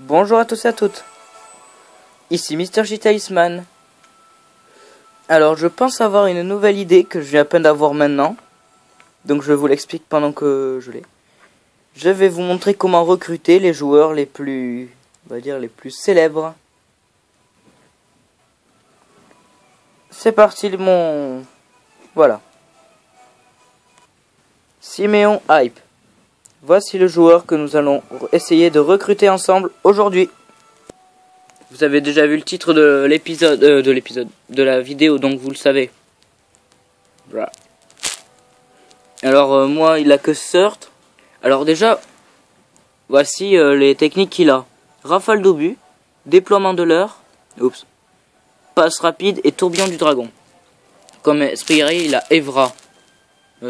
Bonjour à tous et à toutes, ici Mr. J Talisman. Alors je pense avoir une nouvelle idée que je viens à peine d'avoir maintenant, donc je vous l'explique pendant que je l'ai. Je vais vous montrer comment recruter les joueurs les plus, on va dire les plus célèbres. C'est parti voilà. Siméon Hype. Voici le joueur que nous allons essayer de recruter ensemble aujourd'hui. Vous avez déjà vu le titre de l'épisode, de la vidéo, donc vous le savez. Voilà. Alors moi, il a que Surt. Alors déjà, voici les techniques qu'il a. Rafale d'obus, déploiement de l'heure, passe rapide et tourbillon du dragon. Comme esprit guerrier, il a Evra.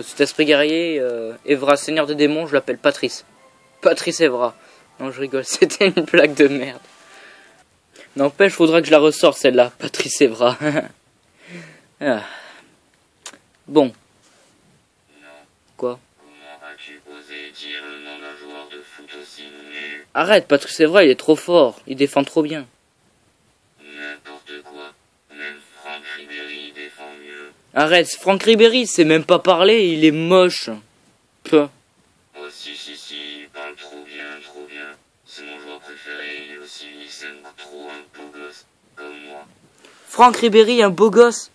Cet esprit guerrier, Evra, seigneur des démons, je l'appelle Patrice. Patrice Evra. Non, je rigole, c'était une blague de merde. N'empêche, faudra que je la ressorte celle-là, Patrice Evra. Ah. Bon. Quoi? Arrête, Patrice Evra, il est trop fort, il défend trop bien. N'importe quoi, même Franck Ribéry défend mieux. Arrête, Franck Ribéry, c'est même pas parler, il est moche. Peu. Oh si, il parle trop bien. C'est mon joueur préféré, il est aussi, il s'aime trop un beau gosse, comme moi. Franck Ribéry, un beau gosse?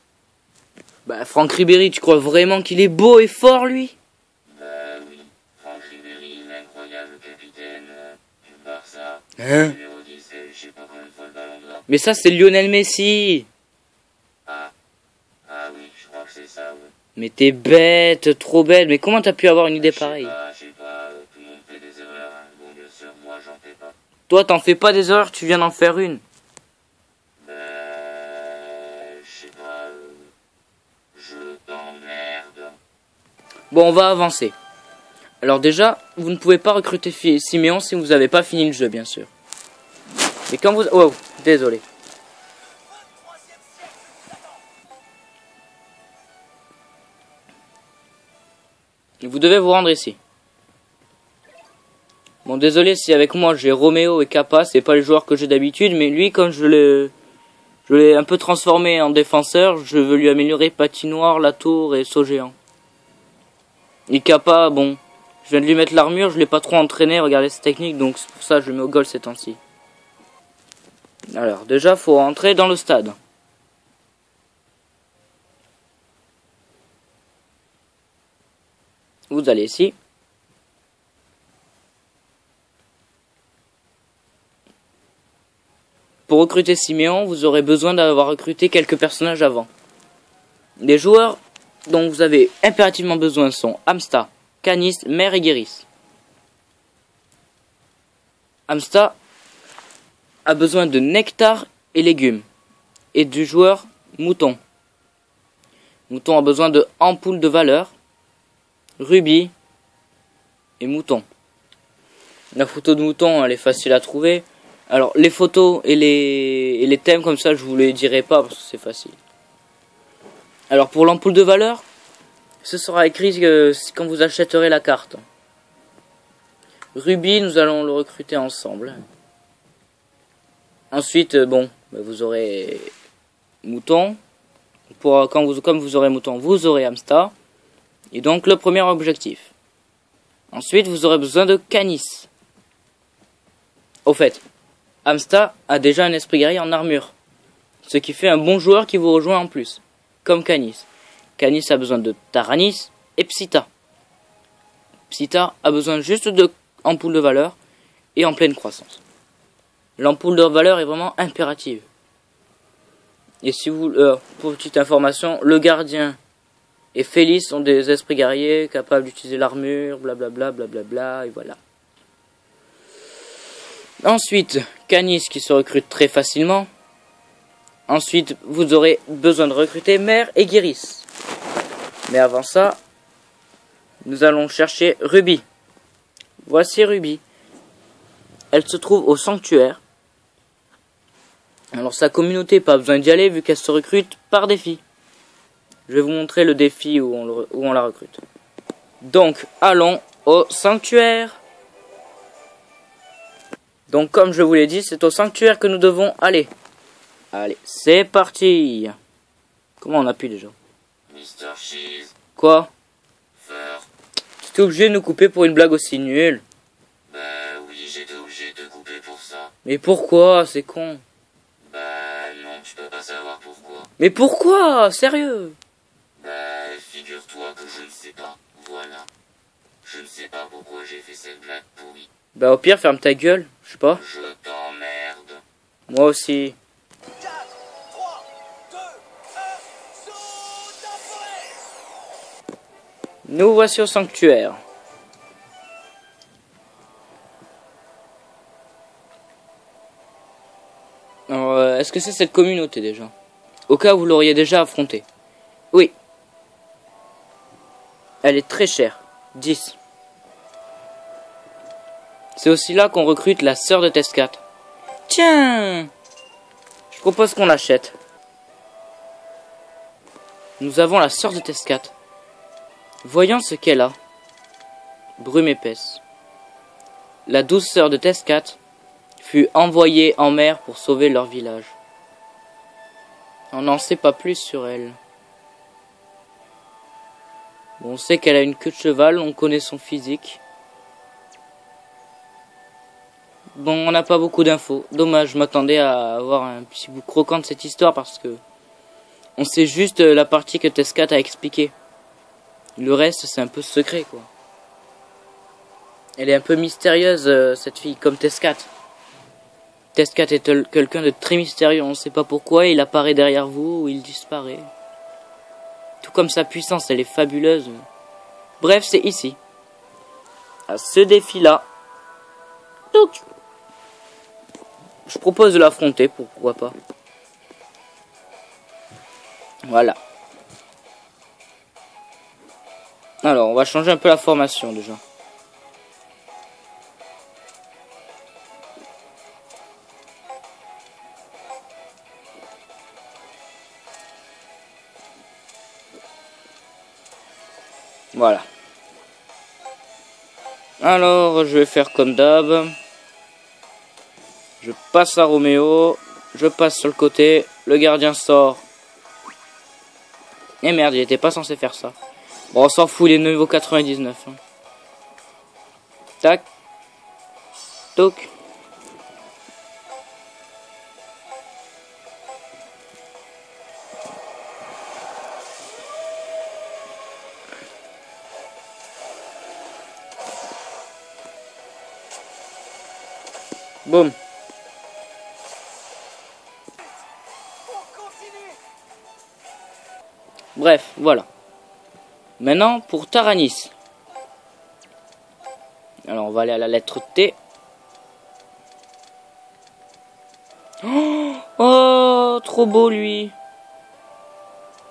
Bah, Franck Ribéry, tu crois vraiment qu'il est beau et fort, lui? Bah oui, Franck Ribéry, l'incroyable capitaine du Barça. Hein? Numéro 10, je sais pas combien de fois le ballon d'or. Mais ça, c'est Lionel Messi. Ah oui, je crois que c'est ça, ouais. Mais t'es bête, trop bête. Mais comment t'as pu avoir une idée pareille? Je sais pas, tout le monde fait des erreurs, hein. Bon, bien sûr, moi j'en fais pas. Toi, t'en fais pas des erreurs, tu viens d'en faire une. Je sais pas, je t'emmerde. Bon, on va avancer. Alors déjà, vous ne pouvez pas recruter Siméon si vous n'avez pas fini le jeu, bien sûr. Et quand vous... Oh, désolé. Vous devez vous rendre ici. Bon, désolé si avec moi j'ai Roméo et Kappa, c'est pas les joueurs que j'ai d'habitude, mais lui, comme je l'ai un peu transformé en défenseur, je veux lui améliorer patinoire, la tour et saut géant. Et Kappa, bon, je viens de lui mettre l'armure, je l'ai pas trop entraîné, regardez cette technique, donc c'est pour ça que je le mets au goal ces temps-ci. Alors, déjà, faut entrer dans le stade. Vous allez ici. Pour recruter Siméon, vous aurez besoin d'avoir recruté quelques personnages avant. Les joueurs dont vous avez impérativement besoin sont Amsta, Canis, Mère et Guéris. Amsta a besoin de nectar et légumes. Et du joueur Mouton. Mouton a besoin de ampoules de valeur, rubis et mouton. La photo de mouton, elle est facile à trouver. Alors, les photos et les thèmes comme ça, je vous les dirai pas parce que c'est facile. Alors, pour l'ampoule de valeur, ce sera écrit quand vous achèterez la carte. Ruby, nous allons le recruter ensemble. Ensuite, vous aurez mouton. Comme vous aurez mouton, vous aurez Amsta. Et donc, le premier objectif. Ensuite, vous aurez besoin de Canis. Au fait, Amsta a déjà un esprit guerrier en armure. Ce qui fait un bon joueur qui vous rejoint en plus. Comme Canis. Canis a besoin de Taranis et Psita. Psita a besoin juste de ampoule de valeur et en pleine croissance. L'ampoule de valeur est vraiment impérative. Et si vous, pour petite information, le gardien et Félix sont des esprits guerriers capables d'utiliser l'armure, blablabla, et voilà. Ensuite, Canis qui se recrute très facilement. Ensuite, vous aurez besoin de recruter Mère et Guéris. Mais avant ça, nous allons chercher Ruby. Voici Ruby. Elle se trouve au sanctuaire. Alors sa communauté, pas besoin d'y aller vu qu'elle se recrute par défi. Je vais vous montrer le défi où on la recrute. Donc, allons au sanctuaire. Donc comme je vous l'ai dit, c'est au sanctuaire que nous devons aller. Allez, c'est parti. Comment on appuie déjà? Mr. Cheese, Quoi? Fur. Tu t'es obligé de nous couper pour une blague aussi nulle? Bah oui, j'étais obligé de te couper pour ça. Mais pourquoi? C'est con. Bah non, tu peux pas savoir pourquoi. Mais pourquoi? Sérieux? Bah figure-toi que je ne sais pas. Voilà. Je ne sais pas pourquoi j'ai fait cette blague pourrie. Bah au pire, ferme ta gueule. Je sais pas. Je t'emmerde. Moi aussi. 4, 3, 2, 1, saute à forêt. Nous voici au sanctuaire. Alors, est-ce que c'est cette communauté déjà? Au cas où vous l'auriez déjà affrontée. Oui. Elle est très chère. 10. C'est aussi là qu'on recrute la sœur de Tescat. Tiens! Je propose qu'on l'achète. Nous avons la sœur de Tescat. Voyons ce qu'elle a. Brume épaisse. La douce sœur de Tescat fut envoyée en mer pour sauver leur village. On n'en sait pas plus sur elle. Bon, on sait qu'elle a une queue de cheval, on connaît son physique. Bon, on n'a pas beaucoup d'infos. Dommage, je m'attendais à avoir un petit bout croquant de cette histoire parce que on sait juste la partie que Tescat a expliquée. Le reste, c'est un peu secret, quoi. Elle est un peu mystérieuse, cette fille, comme Tescat. Tescat est quelqu'un de très mystérieux. On ne sait pas pourquoi il apparaît derrière vous ou il disparaît. Tout comme sa puissance, elle est fabuleuse. Bref, c'est ici. À ce défi-là. Donc, je propose de l'affronter, pourquoi pas. Voilà. Alors, on va changer un peu la formation déjà. Voilà. Alors, je vais faire comme d'hab. Je passe à Roméo. Je passe sur le côté. Le gardien sort. Et merde, il était pas censé faire ça. Bon, on s'en fout, il est niveau 99. Hein. Tac. Toc. Boum. Bref, voilà. Maintenant, pour Taranis. Alors, on va aller à la lettre T. Oh, trop beau, lui.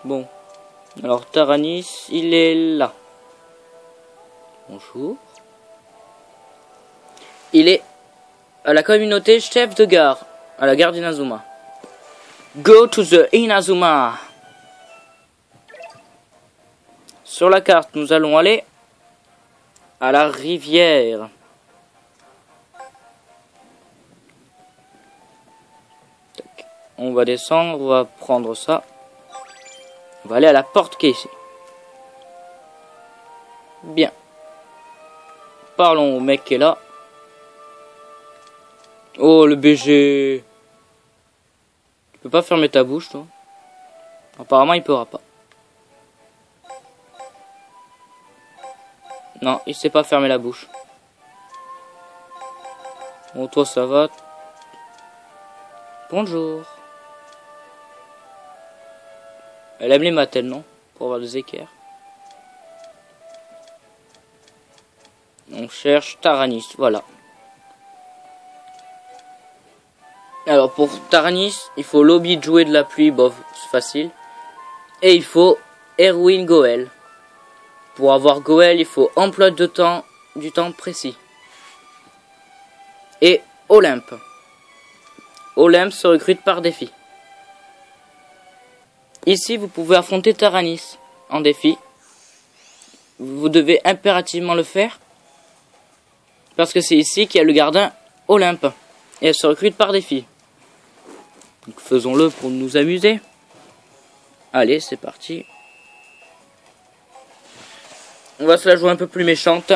Bon. Alors, Taranis, il est là. Bonjour. Il est à la communauté chef de gare. À la gare d'Inazuma. Go to the Inazuma. Sur la carte, nous allons aller à la rivière. Tac. On va descendre, on va prendre ça. On va aller à la porte qui est ici. Bien. Parlons au mec qui est là. Oh, le BG. Tu peux pas fermer ta bouche, toi? Apparemment, il pourra pas. Non, il sait pas fermer la bouche. Bon, toi, ça va. Bonjour. Elle aime les matels, non? Pour avoir des équerres. On cherche Taranis, voilà. Alors, pour Taranis, il faut lobby de jouer de la pluie, bof, c'est facile. Et il faut Erwin Goel. Pour avoir Goel, il faut emploi de temps, du temps précis. Et Olympe. Olympe se recrute par défi. Ici, vous pouvez affronter Taranis en défi. Vous devez impérativement le faire. Parce que c'est ici qu'il y a le gardien Olympe. Et elle se recrute par défi. Donc faisons-le pour nous amuser. Allez, c'est parti. On va se la jouer un peu plus méchante.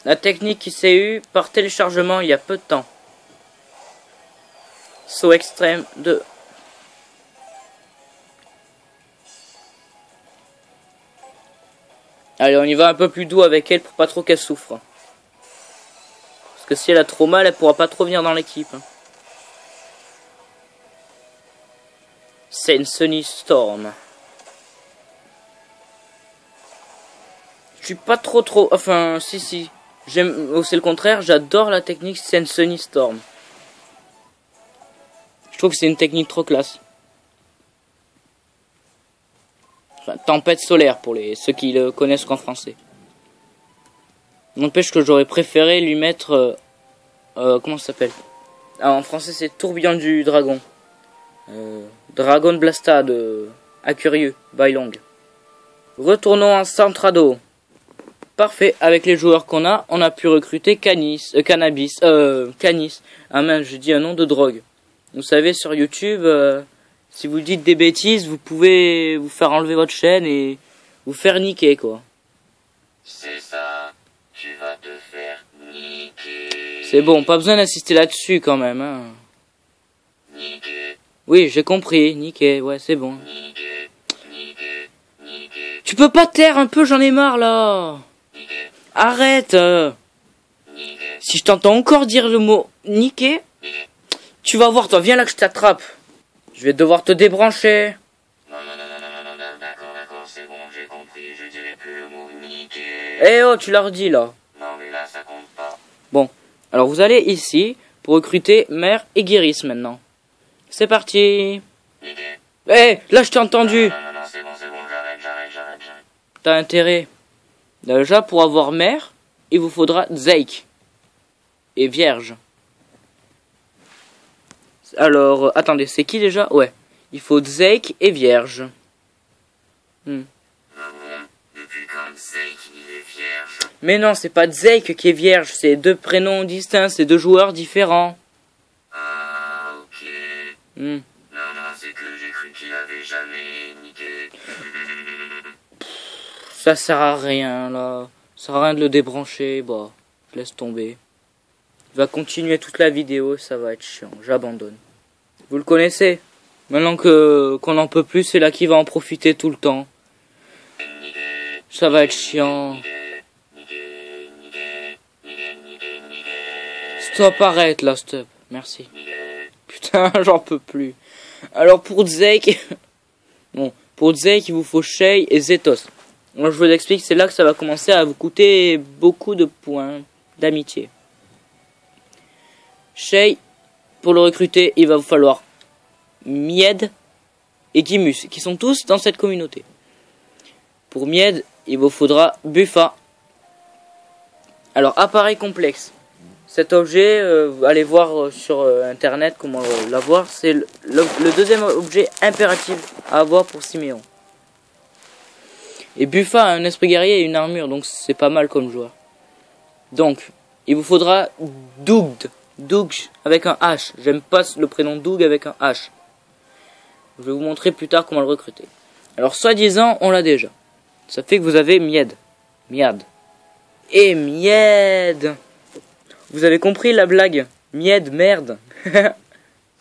La technique qui s'est eue par téléchargement il y a peu de temps. Saut extrême 2. Allez, on y va un peu plus doux avec elle pour pas trop qu'elle souffre. Parce que si elle a trop mal, elle pourra pas trop venir dans l'équipe. Sunny Storm. Je suis pas trop... Enfin, si. J'aime... Oh, c'est le contraire, j'adore la technique Sunny Storm. Je trouve que c'est une technique trop classe. Enfin, tempête solaire pour ceux qui le connaissent qu'en français. N'empêche que j'aurais préféré lui mettre... comment ça s'appelle? Ah, en français c'est tourbillon du dragon. Dragon Blasta de Acurieux, Bailong. Retournons en Centrado. Parfait, avec les joueurs qu'on a, on a pu recruter Canis. Ah mince, j'ai dit un nom de drogue. Vous savez, sur YouTube, si vous dites des bêtises, vous pouvez vous faire enlever votre chaîne et vous faire niquer, quoi. C'est ça, tu vas te faire niquer. C'est bon, pas besoin d'insister là-dessus quand même, hein. Niquer, Oui, j'ai compris, niquer, ouais, c'est bon. niquer, niquer, niquer, Tu peux pas te taire un peu, j'en ai marre, là. niquer, Arrête. niquer, Si je t'entends encore dire le mot niquer, niquer. tu vas voir, toi, viens là que je t'attrape. Je vais devoir te débrancher. Non, d'accord, c'est bon, j'ai compris, je dirai plus le mot niquer. Eh oh, tu l'as redit, là. Non, mais là, ça compte pas. Bon, alors vous allez ici pour recruter Mère et Guiris maintenant. C'est parti. Niquer. Eh, là je t'ai entendu. Non, c'est bon, j'arrête. T'as intérêt. Déjà, pour avoir Mère, il vous faudra Zeik et Vierge. Alors, attendez, c'est qui déjà? Ouais, il faut Zeik et Vierge. Depuis quand Zeik, il est vierge? Mais non, c'est pas Zeik qui est vierge, c'est deux prénoms distincts, c'est deux joueurs différents. Ah, ok. Non, c'est que j'ai cru qu'il avait jamais niqué. Ça sert à rien, là. Ça sert à rien de le débrancher, bah, je laisse tomber. Il va continuer toute la vidéo, ça va être chiant, j'abandonne. Vous le connaissez? Maintenant qu'on en peut plus, c'est là qu'il va en profiter tout le temps. Ça va être chiant. Stop, arrête là, stop. Merci. Putain, j'en peux plus. Alors pour Zeik... Bon, pour Zeik, il vous faut Shay et Zetos. Moi, je vous explique, c'est là que ça va commencer à vous coûter beaucoup de points d'amitié. Shay, pour le recruter, il va vous falloir Mied et Gimus, qui sont tous dans cette communauté. Pour Mied, il vous faudra Buffa. Alors, appareil complexe. Cet objet, allez voir sur internet comment l'avoir. C'est le deuxième objet impératif à avoir pour Siméon. Et Buffa a un esprit guerrier et une armure, donc c'est pas mal comme joueur. Donc, il vous faudra Doug avec un H. J'aime pas le prénom Doug avec un H. Je vais vous montrer plus tard comment le recruter. Alors, soi-disant, on l'a déjà. Ça fait que vous avez Mied. Et Mied. Vous avez compris la blague? Mied, merde. Ah,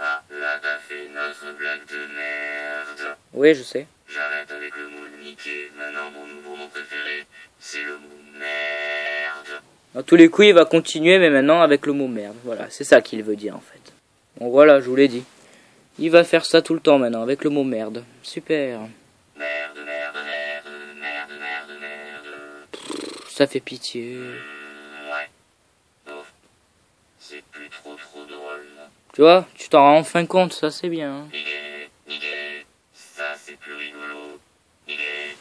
là t'as fait notre blague de merde. Oui, je sais. J'arrête avec le mot niquer. Maintenant, mon nouveau mot préféré, c'est le mot merde. Dans tous les coups, il va continuer, mais maintenant avec le mot merde. Voilà, c'est ça qu'il veut dire en fait. Bon, voilà, je vous l'ai dit. Il va faire ça tout le temps maintenant, avec le mot merde. Super. Merde. Ça fait pitié. Ouais. Bon. C'est plus trop drôle. Tu vois, tu t'en rends enfin compte, ça c'est bien. Niquer. Ça, c'est plus rigolo. Niquer.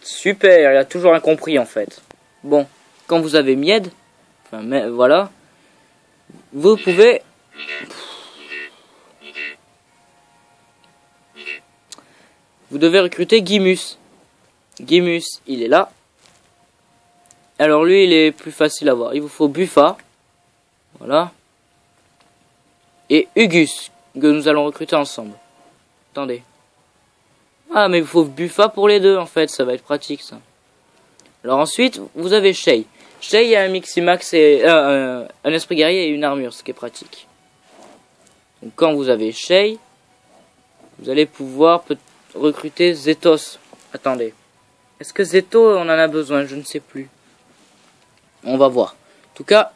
Super, il a toujours rien compris en fait. Bon, quand vous avez Mied, enfin, mais voilà, vous pouvez... Niquer. vous devez recruter Gimus. Gimus, il est là. Alors lui, il est plus facile à voir. Il vous faut Buffa. Voilà. Et Ugus, que nous allons recruter ensemble. Attendez. Ah, mais il faut Buffa pour les deux, en fait. Ça va être pratique, ça. Alors ensuite, vous avez Shay. Shay a un Miximax et un esprit guerrier et une armure, ce qui est pratique. Donc quand vous avez Shay, vous allez pouvoir recruter Zetos. Attendez. Est-ce que Zeto, on en a besoin? Je ne sais plus. On va voir. En tout cas,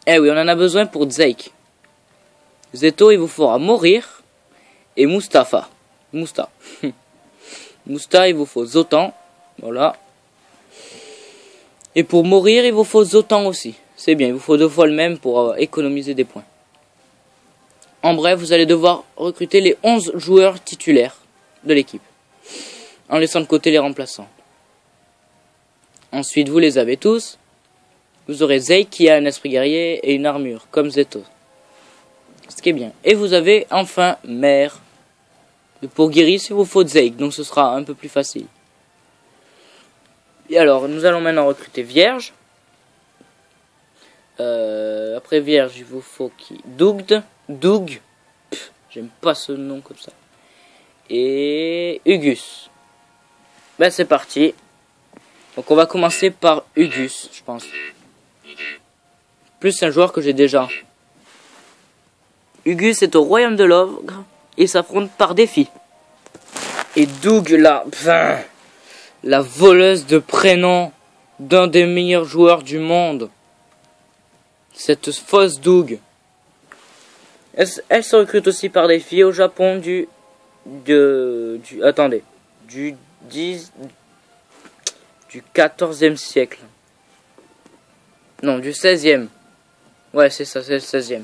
eh oui, on en a besoin pour Zeke. Zeto, il vous fera mourir. Et Mustafa. Musta. Musta, il vous faut Zotan. Voilà. Et pour mourir, il vous faut Zotan aussi. C'est bien, il vous faut 2 fois le même pour économiser des points. En bref, vous allez devoir recruter les 11 joueurs titulaires de l'équipe. En laissant de côté les remplaçants. Ensuite, vous les avez tous. Vous aurez Zeke qui a un esprit guerrier et une armure, comme Zeto. Ce qui est bien. Et vous avez enfin Mère. Pour Guiris, il vous faut Zeke, donc ce sera un peu plus facile. Et alors, nous allons maintenant recruter Vierge. Après Vierge, il vous faut qui? Doug. J'aime pas ce nom comme ça. Et Ugus. Ben c'est parti. Donc on va commencer par Ugus, je pense. Plus un joueur que j'ai déjà. Ugus est au royaume de l'ogre. Il s'affronte par défi. Et Doug, la voleuse de prénom d'un des meilleurs joueurs du monde. Cette fausse Doug. Elle se recrute aussi par défi au Japon du 14e siècle. Non, du 16e. Ouais, c'est ça, c'est le 16e.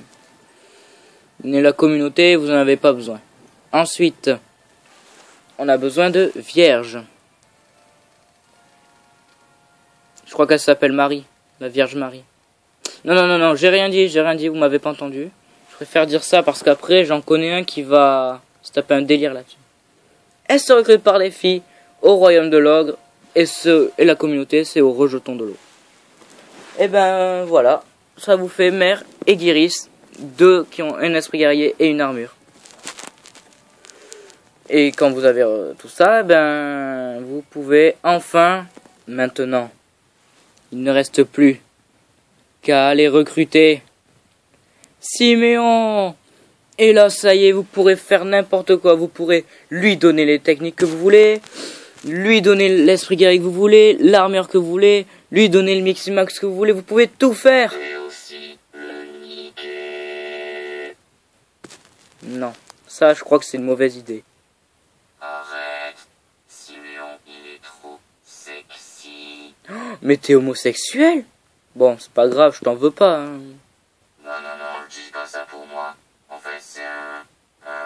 Mais la communauté, vous n'en avez pas besoin. Ensuite, on a besoin de Vierge. Je crois qu'elle s'appelle Marie. La Vierge Marie. Non, j'ai rien dit, vous m'avez pas entendu. Je préfère dire ça parce qu'après, j'en connais un qui va se taper un délire là-dessus. Elle se recrute par les filles au royaume de l'ogre et la communauté, c'est au rejeton de l'eau. Et ben voilà, ça vous fait Mère et Guiris, 2 qui ont un esprit guerrier et une armure. Et quand vous avez tout ça, ben vous pouvez enfin, maintenant, il ne reste plus qu'à aller recruter Siméon. Et là, ça y est, vous pourrez faire n'importe quoi. Vous pourrez lui donner les techniques que vous voulez, lui donner l'esprit guerrier que vous voulez, l'armure que vous voulez, lui donner le Miximax que vous voulez. Vous pouvez tout faire. Et aussi le niquer. Non, ça, je crois que c'est une mauvaise idée. Arrête. Siméon, il est trop sexy. Mais t'es homosexuel? Bon, c'est pas grave, je t'en veux pas. Hein. Non, je dis pas ça pour moi. En fait, c'est un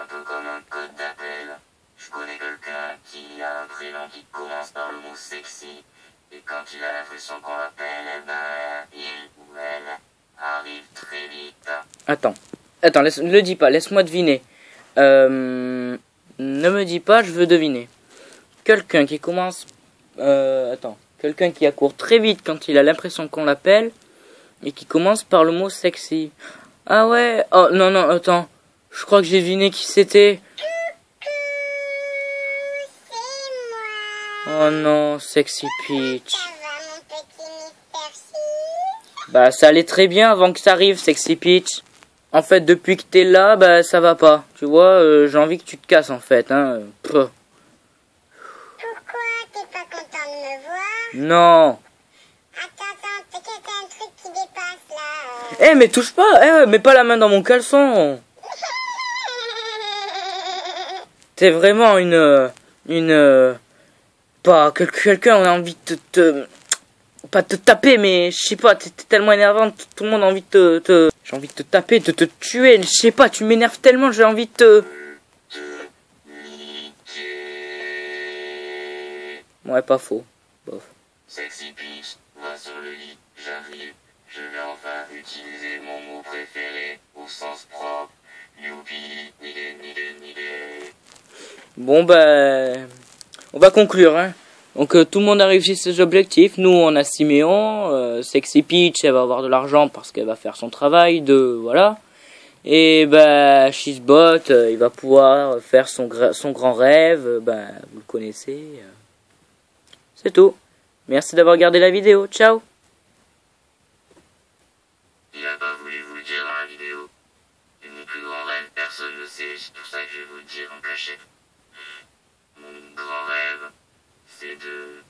peu comme un code d'appel. Je connais quelqu'un qui a un prénom qui commence par le mot sexy. Et quand il a l'impression qu'on l'appelle, eh ben, il ou elle arrive très vite. Attends, ne le dis pas, laisse-moi deviner. Ne me dis pas, je veux deviner. Quelqu'un qui commence... quelqu'un qui accourt très vite quand il a l'impression qu'on l'appelle et qui commence par le mot sexy. Ah ouais, oh non, attends, je crois que j'ai deviné qui c'était. Oh non, Sexy Peach. Bah ça allait très bien avant que ça arrive, Sexy Peach. En fait, depuis que t'es là, bah ça va pas. Tu vois, j'ai envie que tu te casses en fait. Hein. Pourquoi t'es pas content de me voir? Non. Attends, t'inquiète, t'as un truc qui dépasse là. Eh mais touche pas, mets pas la main dans mon caleçon. T'es vraiment pas quelqu'un, on a envie de pas te taper, mais je sais pas, t'es tellement énervante, tout le monde a envie de j'ai envie de te taper, de te tuer, je sais pas, tu m'énerves tellement, j'ai envie de te... Ouais, pas faux. Bof. Sexy Peach, va sur le lit, j'arrive. Je vais enfin utiliser mon mot préféré au sens propre. Youpi, nigga. Bon ben... on va conclure, hein. Donc tout le monde a réussi ses objectifs. Nous, on a Siméon, Sexy Peach, elle va avoir de l'argent parce qu'elle va faire son travail, voilà. Et bah Shizbot, il va pouvoir faire son grand rêve, vous le connaissez. C'est tout. Merci d'avoir regardé la vidéo. Ciao. Il a pas voulu vous le dire dans la vidéo. Et mon plus grand rêve, personne ne le sait, c'est pour ça que je vais vous le dire en cachette. Mon grand rêve, c'est de